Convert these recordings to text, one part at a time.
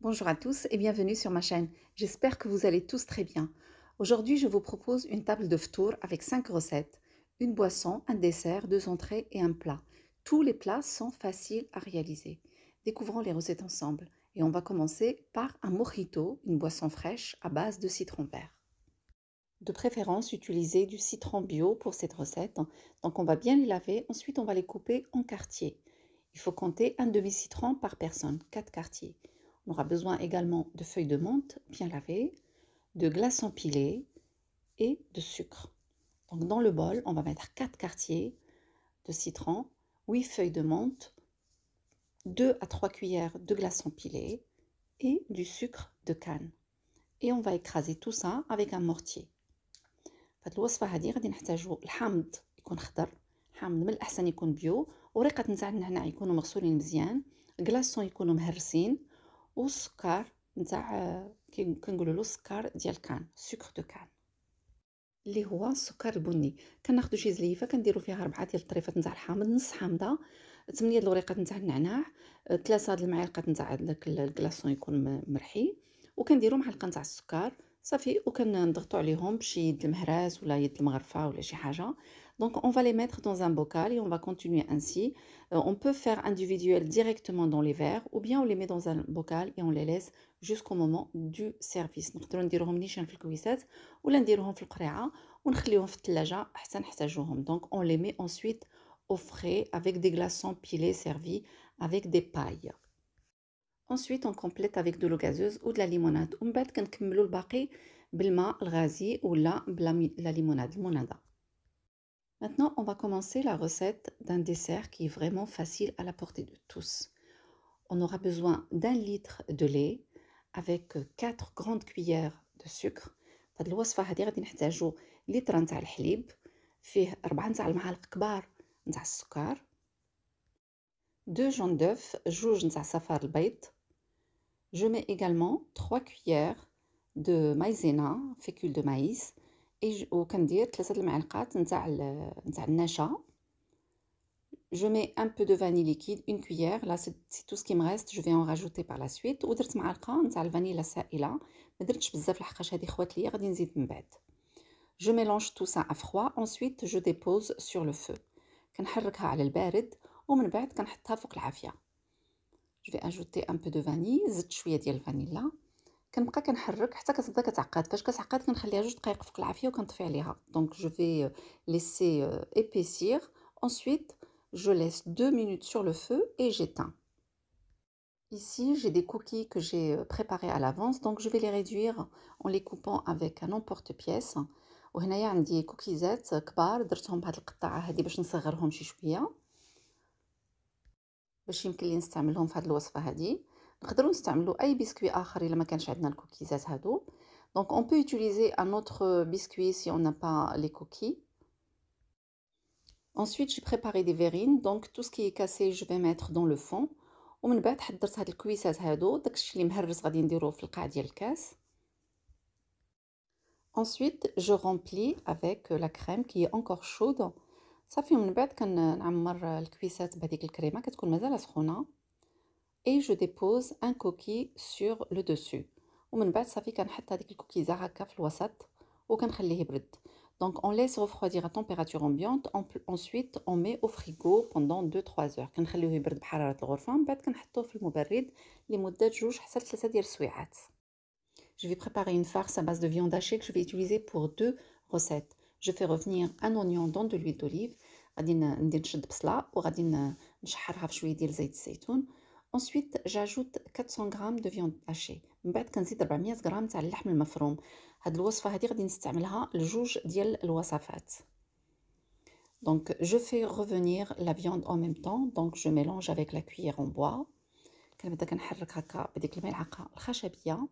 Bonjour à tous et bienvenue sur ma chaîne. J'espère que vous allez tous très bien. Aujourd'hui, je vous propose une table de ftour avec 5 recettes. Une boisson, un dessert, 2 entrées et un plat. Tous les plats sont faciles à réaliser. Découvrons les recettes ensemble. Et on va commencer par un mojito, une boisson fraîche à base de citron vert. De préférence, utilisez du citron bio pour cette recette. Donc on va bien les laver, ensuite on va les couper en quartiers. Il faut compter un demi-citron par personne, 4 quartiers. On aura besoin également de feuilles de menthe bien lavées, de glace empilée et de sucre. Donc dans le bol, on va mettre 4 quartiers de citron, 8 feuilles de menthe, 2 à 3 cuillères de glace empilée et du sucre de canne. Et on va écraser tout ça avec un mortier. فهاد الوصفة هادي غادي نحتاجو الحامض يكون خضر، حامض من الأحسن يكون بيو، وريقة نتاع النعناع يكونوا مغسولين مزيان، كلاصون يكونوا مهرسين، والسكر نتاع كنقولولو السكر ديال كان، سكر دو كان اللي هو السكر البني. كناخدو شي زليفة كنديرو فيها 4 ديال الطريفات نتاع الحامض، نص حامضة، 8 د الوريقات نتاع النعناع، 3 د المعالق نتاع داك الكلاصون يكون مرحي، وكنديرو معلقة نتاع السكر صافي، وكنضغطو عليهم بشي يد المهراز ولا يد المغرفة ولا شي حاجة. Donc on va les mettre dans un bocal et on va continuer ainsi. On peut faire individuel directement dans les verres ou bien on les met dans un bocal et on les laisse jusqu'au moment du service. نقدروا نديروهم نيشان في الكويسات ولا نديروهم في القريعة ونخليهم في الثلاجة حتى نحتاجوهم. Donc on les met ensuite au frais avec des glaçons pilés servis avec des pailles. Ensuite on complète avec de l'eau gazeuse ou de la limonade ومن بعد كنكملوا الباقي بالماء الغازي ولا بلا la limonade المنادة. Maintenant, on va commencer la recette d'un dessert qui est vraiment facile à la portée de tous. On aura besoin d'un litre de lait avec 4 grandes cuillères de sucre. فهاد الوصفة هادي غادي نحتاجو لتر نتاع الحليب، فيه 4 نتاع المعالق كبار نتاع السكر، 2 جون d'œuf، جوج نتاع صفار البيض. Je mets également 3 cuillères de maïzena, fécule de maïs. وكندير 3 المعالق نتاع النشا. Je mets un peu de vanille liquide, une cuillère. Là, c'est tout ce qui me reste. Je vais en rajouter par la suite. ودرت معلقة نتاع الفانيلا السائلة. ما درتش بزاف لحقاش هذه خوات ليا غادي نزيد من بعد. Je mélange tout ça à froid. Ensuite, je dépose sur le feu. كنحركها على البارد ومن بعد كنحطها فوق العافية. Je vais ajouter un peu de vanille. زدت شوية ديال الفانيلا. كنبقى كنحرك حتى كتبدا كتعقد. فاش كتعقد كنخليها 2 دقائق فوق العافية وكنطفي عليها. Donc je vais laisser épaissir. Ensuite, je laisse 2 minutes sur le feu et j'éteins. Ici, j'ai des cookies que j'ai préparés à l'avance, donc je vais les réduire en les coupant avec un emporte-pièce. وهنايا عندي كوكيزات كبار درتهم بهاد القطاعة هادي باش نصغرهم شي شوية باش يمكن لي نستعملهم في هاد الوصفة هادي. نقدروا نستعملوا اي بسكوي اخر الا ما كانش عندنا الكوكيزات هادو. Donc on peut utiliser un autre biscuit si on n'a pas les cookies. Ensuite, j'ai préparé des verrines, donc tout ce qui est cassé, je vais mettre dans le fond. ومن بعد حضرت هاد الكويسات هادو، داكشي اللي مهرس غادي نديروه في القاع ديال الكاس. Ensuite, je remplis avec la crème qui est encore chaude. صافي من بعد كنعمر الكويسات بهذيك الكريمه كتكون مازال سخونه. Et je dépose un coquille sur le dessus. ومن بعد صافي كنحط هذيك الكوكيزه هكا في الوسط وكنخليه يبرد. Donc on laisse refroidir à température ambiante. Ensuite on met au frigo pendant 2-3 heures. كنخليوه يبرد بحرارة الغرفة من بعد كنحطوه في المبرد لمدة 2 حتى 3 ديال السويعات. Je vais préparer une farce à base de viande hachée que je vais utiliser pour 2 recettes. Je fais revenir un oignon dans de l'huile d'olive. غادي ندير نشد بصلة وغادي نشحرها في شوية ديال زيت الزيتون. Ensuite, j'ajoute 400 g de viande hachée. من بعد كنزيد 400 g تاع اللحم المفروم. هاد الوصفة هادي غادي نستعملها لجوج ديال الوصفات. Donc je fais revenir la viande en même temps. Donc je mélange avec la cuillère en bois. كنبدا كنحرك هكا بديك الملعقة الخشبية.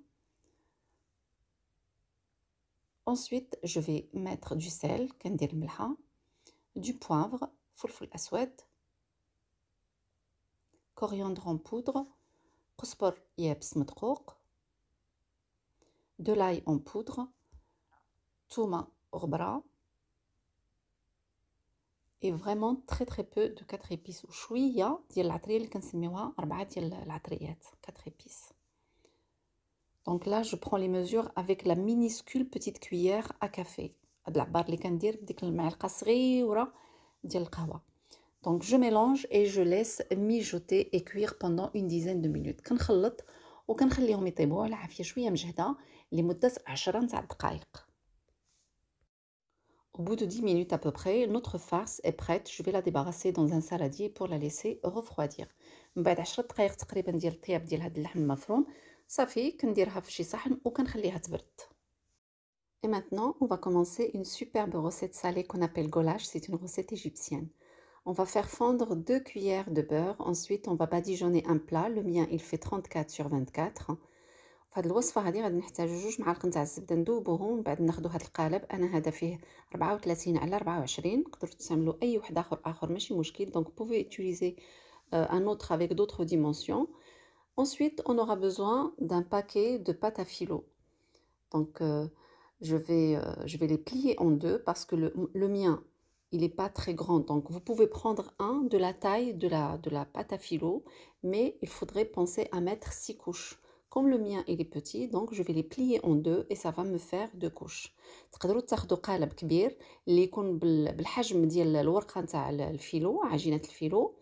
Ensuite, je vais mettre du sel, كندير الملحة, du poivre, فلفل أسود, coriandre en poudre, قزبر يابس مدقوق, de l'ail en poudre, تومة غبرة, et vraiment très peu de 4 épices وشوية ديال العطرية اللي كنسميوها 4 ديال العطريات 4 épices. Donc là, je prends les mesures avec la minuscule petite cuillère à café. هاد العبار اللي كندير بديك المعلقة صغيرة ديال القهوة. Donc je mélange et je laisse mijoter et cuire pendant une dizaine de minutes. كنخلط وكنخليهم يطيبوا على عافية شوية مجهدة لمدة 10 نتاع الدقائق. Au bout de 10 minutes à peu près, notre farce est prête. Je vais la débarrasser dans un saladier pour la laisser refroidir. من بعد 10 دقائق تقريبا ديال الطياب ديال هاد اللحم المفروم صافي كنديرها في شي صحن وكنخليها تبرد. Et maintenant, on va commencer une superbe recette salée qu'on appelle goulash. C'est une recette égyptienne. On va faire fondre 2 cuillères de beurre. Ensuite, on va badigeonner un plat. Le mien, il fait 34 sur 24. في هاد الوصفه هذه غادي نحتاجو 2 معالق نتاع الزبده ندوبوهم من بعد ناخذ هاد القالب. انا هذا فيه 34 على 24. تقدروا تستعملوا اي واحد اخر ماشي مشكل. Donc vous pouvez utiliser un autre avec d'autres dimensions. Ensuite, on aura besoin d'un paquet de pâte à filo. Donc je vais les plier en deux parce que le mien il n'est pas très grand. Donc vous pouvez prendre un de la taille de la pâte à filo, mais il faudrait penser à mettre 6 couches. Comme le mien il est petit, donc je vais les plier en deux et ça va me faire 2 couches. تقدروا تاخذوا قالب كبير اللي يكون بالحجم ديال الورقه نتاع الفيلو، عجينه الفيلو،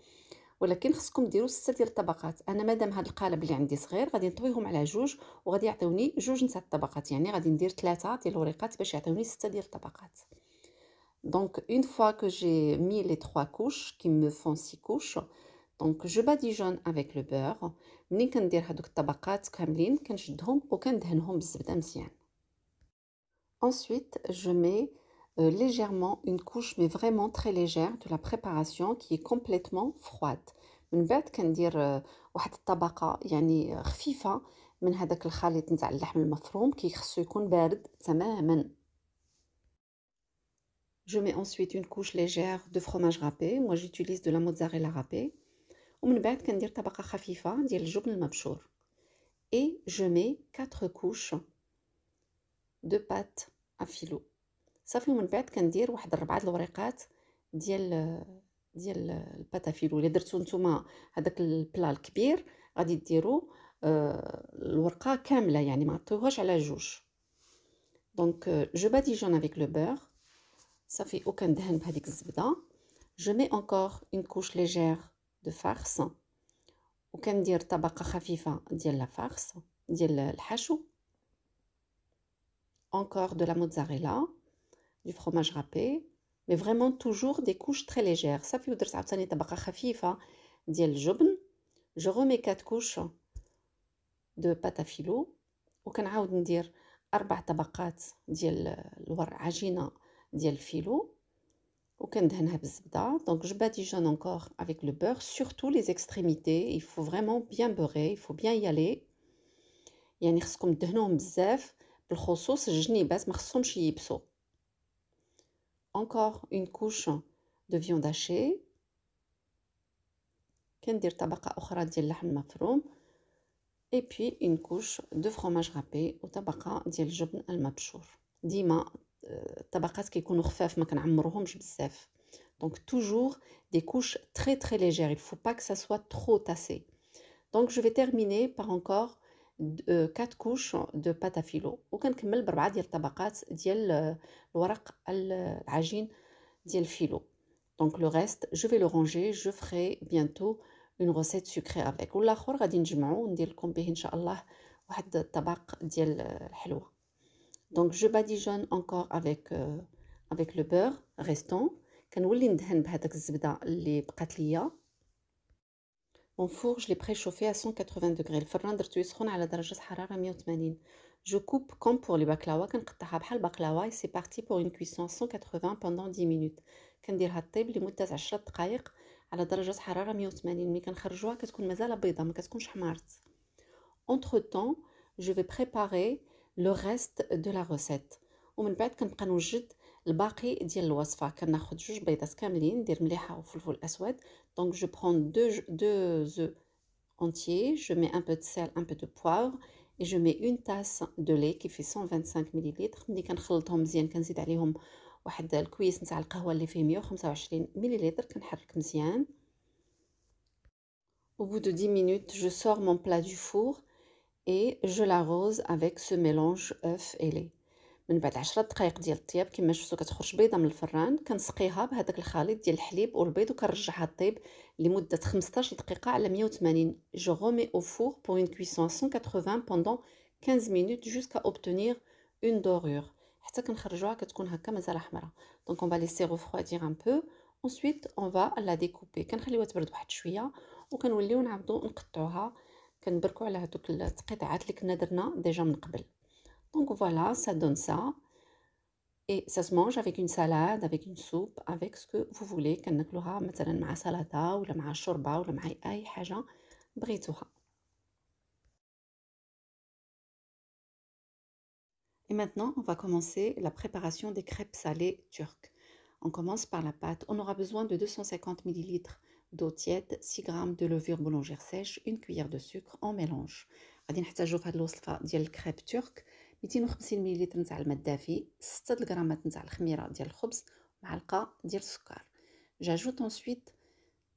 ولكن خصكم ديروا 6 ديال الطبقات. انا مادام هذا القالب اللي عندي صغير غادي نطويهم على جوج وغادي يعطيوني جوج نتاع الطبقات، يعني غادي ندير 3 ديال الورقات باش يعطيوني 6 ديال الطبقات. Donc une fois que j'ai mis les 3 couches qui me font 6 couches, donc je badigeonne avec le beurre. منين كندير هذوك الطبقات كاملين كنشدهم وكندهنهم بالزبده مزيان. Ensuite, je mets légèrement une couche, mais vraiment très légère, de la préparation qui est complètement froide. من بعد كندير واحد الطبقة يعني خفيفة من هذاك الخليط نتاع اللحم المفروم كي خصو يكون بارد تماما. Je mets ensuite une couche légère de fromage râpé. Moi j'utilise de la mozzarella râpée. ومن بعد كندير طبقة خفيفة ديال الجبن المبشور. Et je mets 4 couches de pâte à filo. صافي ومن بعد كندير واحد 4 الوريقات ديال الباتا فيلو. الا درتو نتوما هذاك البلا الكبير غادي ديروا الورقه كامله، يعني ما عطيوهاش على جوج. دونك جو باديجون افيك لو بور صافي وكندهن بهذيك الزبده. جو مي انكور اون كوش ليجير دو فارس وكندير طبقه خفيفه ديال لا فارس ديال الحشو. Encore de la mozzarella, du fromage râpé, mais vraiment toujours des couches très légères. صافي ودرت عاوتاني طبقة خفيفة ديال الجبن. Je remets 4 couches de pâte à filo وكنعاود ندير 4 طبقات ديال عجينة ديال الفيلو وكندهنها بالزبدة. Donc je badigeonne encore avec le beurre, surtout les extrémités. Il faut vraiment bien beurrer, il faut bien y aller. يعني خصكم تدهنوهم بزاف بالخصوص الجنيبات ما خصهمش ييبسوا. Encore une couche de viande hachée. كندير طبقة أخرى ديال اللحم المفروم. Et puis une couche de fromage râpé وطبقة ديال الجبن المبشور. ديما الطبقات كيكونوا خفاف ما كنعمروهمش بزاف. Donc toujours des couches très très légères. Il faut pas que ça soit trop tassé. Donc je vais terminer par encore 4 couches de pâte à filo وكنكمل ب4 ديال الطبقات ديال الورق العجين ديال الفيلو. Donc le reste je vais le ranger. Je ferai bientôt une recette sucrée avec. والاخر غادي نجمعو وندير لكم به ان شاء الله واحد الطبق ديال الحلوه. Donc je badigeonne encore avec le beurre restant. كنولي ندهن بهذاك الزبده اللي بقات ليا. Mon four, je l'ai préchauffé à 180 degrés. الفران درتو يسخن على درجة حرارة 180. Je coupe comme pour les baklawa. كنقطعها بحال البقلاوة. C'est parti pour une cuisson à 180 pendant 10 minutes. كنديرها طيب لمدة 10 دقائق على درجة حرارة 180. ملي كنخرجوها كتكون مازال بيضة ما كتكونش حمارت. Entre temps, je vais préparer le reste de la recette. ومن بعد كنبقى نوجد الباقي ديال الوصفه. كناخذ 2 بيضات كاملين ندير مليحه وفلفل اسود. Donc je prends 2 œufs entiers, je mets un peu de sel, un peu de poivre et je mets une tasse de lait qui fait 125 ml. ملي كنخلطهم مزيان كنزيد عليهم واحد الكويس نتاع القهوه اللي فيه 125 مل. كنحرك مزيان. Au bout de 10 minutes, je sors mon plat du four et je l'arrose avec ce mélange œuf et lait. من بعد 10 دقايق ديال الطياب كما شفتوا كتخرج بيضه من الفران كنسقيها بهذاك الخليط ديال الحليب والبيض وكنرجعها طيب لمده 15 دقيقه على 180. Je remets au four pour une cuisson à 180 pendant 15 minutes jusqu'à obtenir une dorure. حتى كنخرجوها كتكون هكا مازال حمراء. Donc on va laisser refroidir un peu. Ensuite on va la découper. كنخليوها تبرد واحد شويه وكنوليو نعاودو نقطعوها كنبركو على هذوك التقطيعات اللي كنا درنا ديجا من قبل. Donc voilà, ça donne ça. Et ça se mange avec une salade, avec une soupe, avec ce que vous voulez. كناكلوها مثلا مع سلطة ولا مع شوربة ولا مع أي حاجة بغيتوها. Et maintenant, on va commencer la préparation des crêpes salées turques. On commence par la pâte. On aura besoin de 250 ml d'eau tiède, 6 g de levure boulangère sèche, une cuillère de sucre en mélange. غادي نحتاجو في هذه الوصفة ديال الكريب ترك 250 مل نتاع الماء الدافي، 6 غرامات نتاع الخميرة ديال الخبز، معلقة ديال السكر. J'ajoute ensuite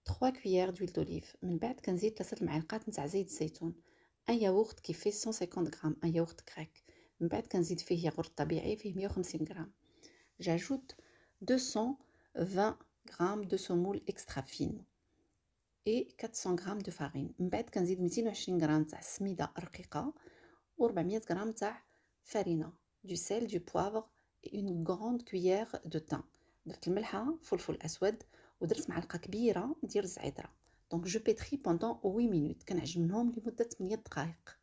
3 cuillères d'huile d'olive. من بعد كنزيد 3 المعالق نتاع زيت الزيتون. Un yaourt qui fait 150 g, un yaourt grec. من بعد كنزيد فيه ياغورت طبيعي فيه 150 g. J'ajoute 220 g de semoule extra fine et 400 g de farine. من بعد كنزيد 220 g تاع السميده رقيقه و 400 g تاع farine, du sel, du poivre et une grande cuillère de thym. درت الملحه فلفل اسود ودرت معلقه كبيره ديال الزعتره. Donc je pétris pendant 8 minutes. كنعجنهم لمده 8 دقائق.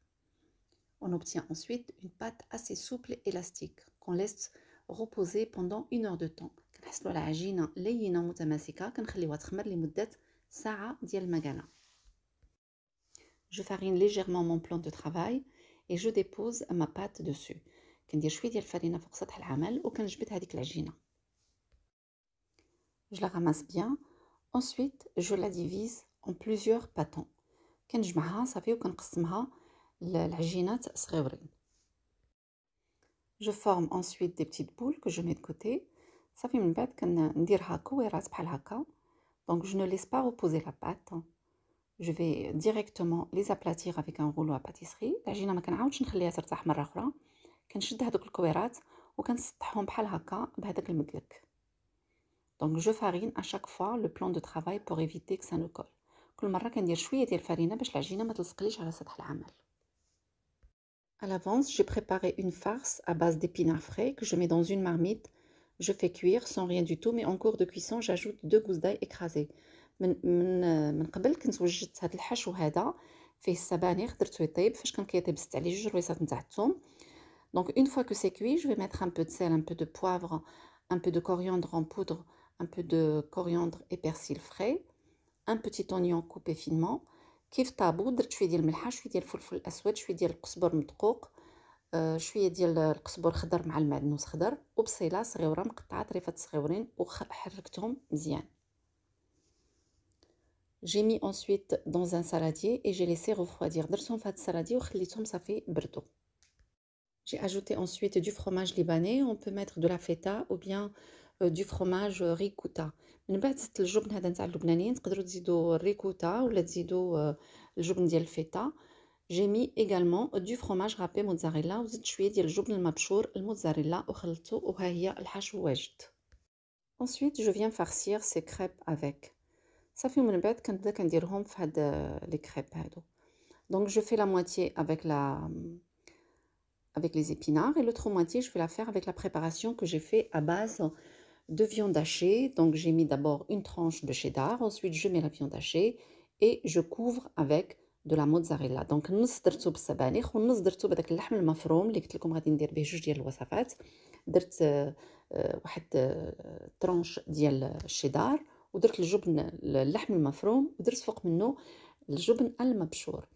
On obtient ensuite une pâte assez souple et élastique qu'on laisse reposer pendant 1 heure de temps. كنحصلوا على عجينه لينه متماسكه كنخليوها تخمر لمده ساعه ديال المكانه. Je farine légèrement mon plan de travail et je dépose ma pâte dessus. كندير شويه ديال الفرينه فوق سطح العمل وكنجبد هذيك العجينه. Je la ramasse bien. Ensuite je la divise en plusieurs pâtons. كنجمعها صافي وكنقسمها العجينات صغيورين. Je forme ensuite des petites boules que je mets de côté. صافي من بعد كنديرها كويرات بحال هكا. Donc je ne laisse pas reposer la pâte. Je vais directement les aplatir avec un rouleau à pâtisserie. العجينه ما كنعاودش نخليها ترتاح مره اخرى. كنشد هذوك الكويرات وكنسطحهم بحال هكا بهذاك المدلك. Donc je farine à chaque fois le plan de travail pour éviter que ça ne colle. كل مره كندير شويه ديال الفرينه باش العجينه ما تلصقليش على سطح العمل. À l'avance, j'ai préparé une farce à base d'épinards frais que je mets dans une marmite. Je fais cuire sans rien du tout, mais en cours de cuisson, j'ajoute 2 gousses d'ail écrasées. من قبل كنت وجدت هذا الحشو هذا فيه السبانخ درتو يطيب فاش كان كيطيب زدت عليه 2 رويصات نتاع الثوم. Donc une fois que c'est cuit, je vais mettre un peu de sel, un peu de poivre, un peu de coriandre en poudre, un peu de coriandre et persil frais, un petit oignon coupé finement. كيف طابو درت شويه ديال الملحه شويه ديال الفلفل الاسود شويه ديال القزبر مدقوق شويه ديال القزبر خضر مع المعدنوس خضر وبصيله صغيره مقطعه طريفات صغيورين وحركتهم مزيان. J'ai mis ensuite dans un saladier et j'ai laissé refroidir. درتهم في هذا السلادي وخليتهم صافي بردوا. J'ai ajouté ensuite du fromage libanais. On peut mettre de la feta ou bien du fromage ricotta. من بعد زدت الجبن هذا نتاع اللبنانيين تقدروا تزيدوا الريكوتا ولا تزيدوا الجبن ديال الفيتا. J'ai mis également du fromage râpé mozzarella وزدت شويه ديال الجبن المبشور الموتزاريلا وخلطته وها هي الحشو واجد. Ensuite je viens farcir ces crêpes avec. صافي من بعد كنبدا كنديرهم في هاد لي كريب هادو. Donc je fais la moitié avec les épinards et l'autre moitié je vais la faire avec la préparation que j'ai fait à base de viande hachée. Donc j'ai mis d'abord une tranche de cheddar, ensuite je mets la viande hachée et je couvre avec de la mozzarella. Donc النص درتو بالسبانخ والنص درتو بداك اللحم المفروم اللي قلت لكم غادي ندير به 2 ديال الوصفات. درت واحد طرونش ديال الشيدار ودرت الجبن اللحم المفروم ودرت فوق منه الجبن المبشور.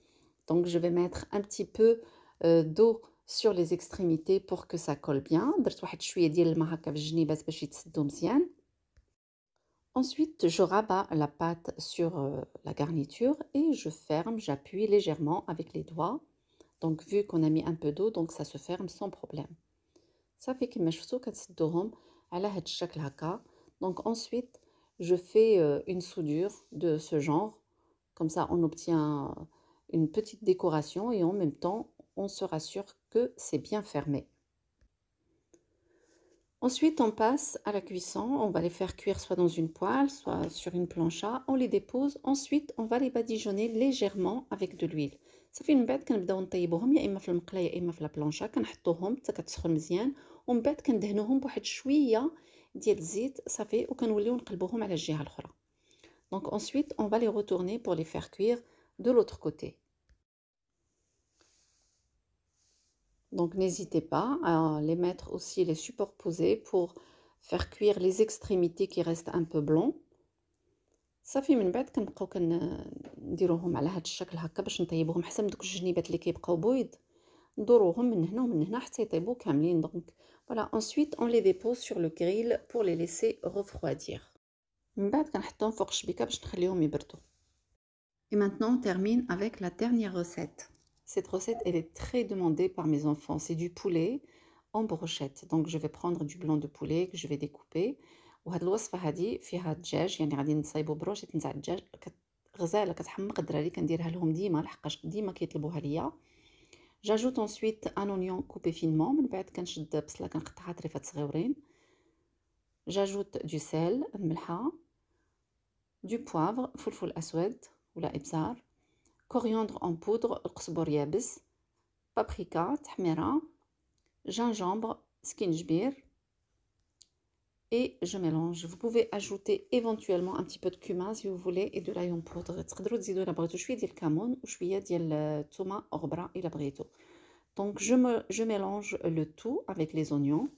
Donc je vais mettre un petit peu d'eau sur les extrémités pour que ça colle bien. درت واحد شويه ديال الماء هكا في الجنيبات باش يتسدوا مزيان. Ensuite, je rabats la pâte sur la garniture et je ferme, j'appuie légèrement avec les doigts. Donc vu qu'on a mis un peu d'eau, donc ça se ferme sans problème. صافي كما شفتوا كتسدوهم على هاد الشكل هكا. Donc ensuite, je fais une soudure de ce genre. Comme ça, on obtient une petite décoration et en même temps, on se rassure que c'est bien fermé. Ensuite, on passe à la cuisson. On va les faire cuire soit dans une poêle, soit sur une plancha. On les dépose. Ensuite, on va les badigeonner légèrement avec de l'huile. صافي من بعد كنبداو نطيبوهم يا اما في المقله يا اما في لابلونشا كنحطوهم حتى كتسخن مزيان ومن بعد كندهنوهم بواحد شويه ديال الزيت صافي وكنوليو نقلبوهم على الجهه الاخرى. Donc ensuite, on va les retourner pour les faire cuire de l'autre côté. Donc n'hésitez pas à les mettre aussi les superposer pour faire cuire les extrémités qui restent un peu blancs. صافي من بعد كنبقاو كنديروهم على هذا الشكل هكا باش نطيبوهم حسب دوك الجنيبات اللي كيبقاو بويض ندوروهم من هنا ومن هنا حتى يطيبوا كاملين. دونك voilà, ensuite on les dépose sur le grill pour les laisser refroidir. من بعد كنحطوهم فوق الشبيكه باش نخليهم يبردوا. Et maintenant on termine avec la dernière recette. Cette recette elle est très demandée par mes enfants. C'est du poulet en brochette. Donc je vais prendre du blanc de poulet que je vais découper. وهاد الوصفه هذه فيها الدجاج يعني غادي نصايبوا بروشيت نتاع الدجاج غزاله كتحمق الدراري كنديرها لهم ديما لحقاش ديما كيطلبوها ليا. J'ajoute ensuite un oignon coupé finement. من بعد كنشد بصله كنقطعها طريفات صغيورين. J'ajoute du sel الملحه du poivre فلفل اسود ولا ابزار coriandre en poudre القزبر يابس بابريكا تحميره gingembre سكينجبير. Et je mélange. Vous pouvez ajouter éventuellement un petit peu de cumin si vous voulez et de l'ail en poudre. تقدروا تزيدوا الا بغيتوا شويه ديال الكمون وشويه ديال الثومه غبره الا بغيتوا. Donc je mélange le tout avec les oignons.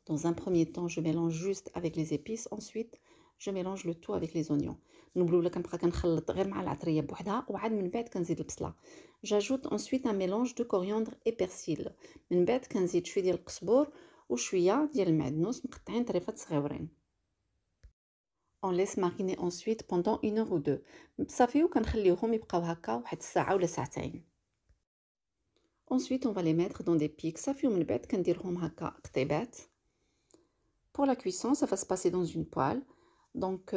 Dans un premier temps, je mélange juste avec les épices. Ensuite, je mélange le tout avec les oignons. نقولوا لك كنبقى كنخلط غير مع العطريه بوحدها وعاد من بعد كنزيد البصله. J'ajoute ensuite un mélange de coriandre et persil. من بعد كنزيد شويه ديال القزبر وشويه ديال المعدنوس مقطعين طريفات صغيورين. On laisse mariner ensuite pendant 1 heure ou 2. صافي وكنخليوهم يبقاو هكا واحد الساعه ولا ساعتين. Ensuite on va les mettre dans des pics. صافي ومن بعد كنديرهم هكا قطيبات. Pour la cuisson, ça va se passer dans une poêle. Donc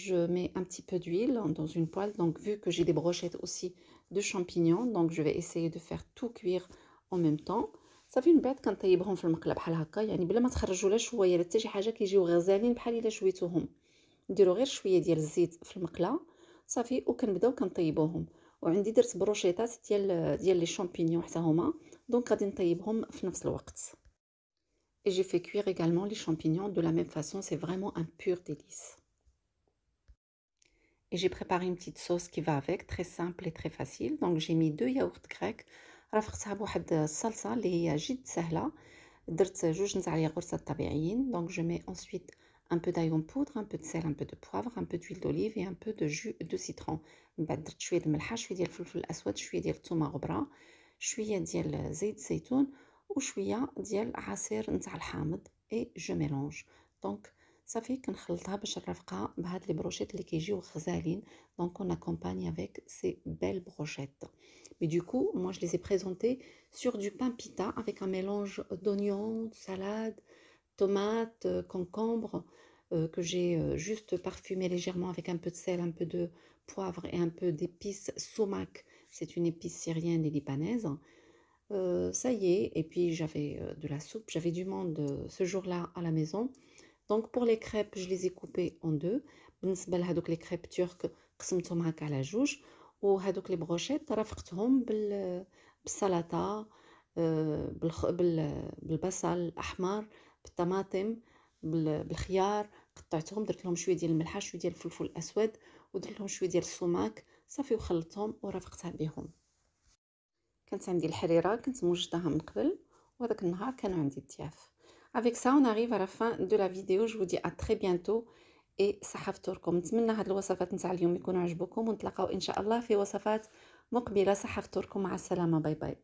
je mets un petit peu d'huile dans une poêle. Donc vu que j'ai des brochettes aussi de champignons, donc je vais essayer de faire tout cuire en même temps. صافي من بعد كنطيبهم في المقله بحال هكا يعني بلا ما تخرجوا لا شويه لا حتى شي حاجه كيجيو غزالين بحال الا شويتوهم. نديروا غير شويه ديال الزيت في المقله صافي وكنبداو كنطيبوهم. وعندي درت بروشيطات ديال لي شامبينيون حتى هما دونك غادي نطيبهم في نفس الوقت. Et j'ai fait cuire également les champignons de la même façon, c'est vraiment un pur délice. Et j'ai préparé une petite sauce qui va avec, très simple et très facile. Donc j'ai mis 2 yaourts grecs. رافقتها بواحد الصلصه اللي هي جد سهله. درت 2 نتاع الياغورتات طبيعيين. Donc je mets ensuite un peu d'ail en poudre, un peu de sel, un peu de poivre, un peu d'huile d'olive et un peu de jus de citron. من بعد درت شويه الملحه شويه ديال الفلفل الاسود شويه ديال الثومه غبره شويه ديال زيت الزيتون وشويه ديال عصير نتاع الحامض. Et je mélange. Donc صافي كنخلطها باش نرافقها بهاد لي بروشيت اللي كيجيو غزالين. Donc on accompagne avec ces belles brochettes. Mais du coup, moi je les ai présentées sur du pain pita avec un mélange d'oignons, de salade, tomates, concombre que j'ai juste parfumé légèrement avec un peu de sel, un peu de poivre et un peu d'épices sumac. C'est une épice syrienne et libanaise. Ça y est, et puis j'avais de la soupe, j'avais du monde ce jour-là à la maison. Donc pour les crêpes, je les ai coupées en deux. بالنسبة لهادوك les crêpes turques قسمتهم هكا على جوج. وهادوك لي بروشيت رافقتهم بالسلطة بالبصل الأحمر بالطماطم بالخيار قطعتهم درت لهم شوية ديال الملحة شوية ديال الفلفل الأسود ودرت لهم شوية ديال السماك صافي وخلطتهم ورافقتها بهم. كانت عندي الحريرة كنت موجداها من قبل وهذاك النهار كانوا عندي الضياف. Avec ça, on arrive à la fin de la vidéo. Je vous dis à très bientôt et صحة فطوركم. نتمنى هاد الوصفات نتاع اليوم يكونوا عجبوكم ونتلاقاو إن شاء الله في وصفات مقبلة. صحة فطوركم، مع السلامة، باي باي.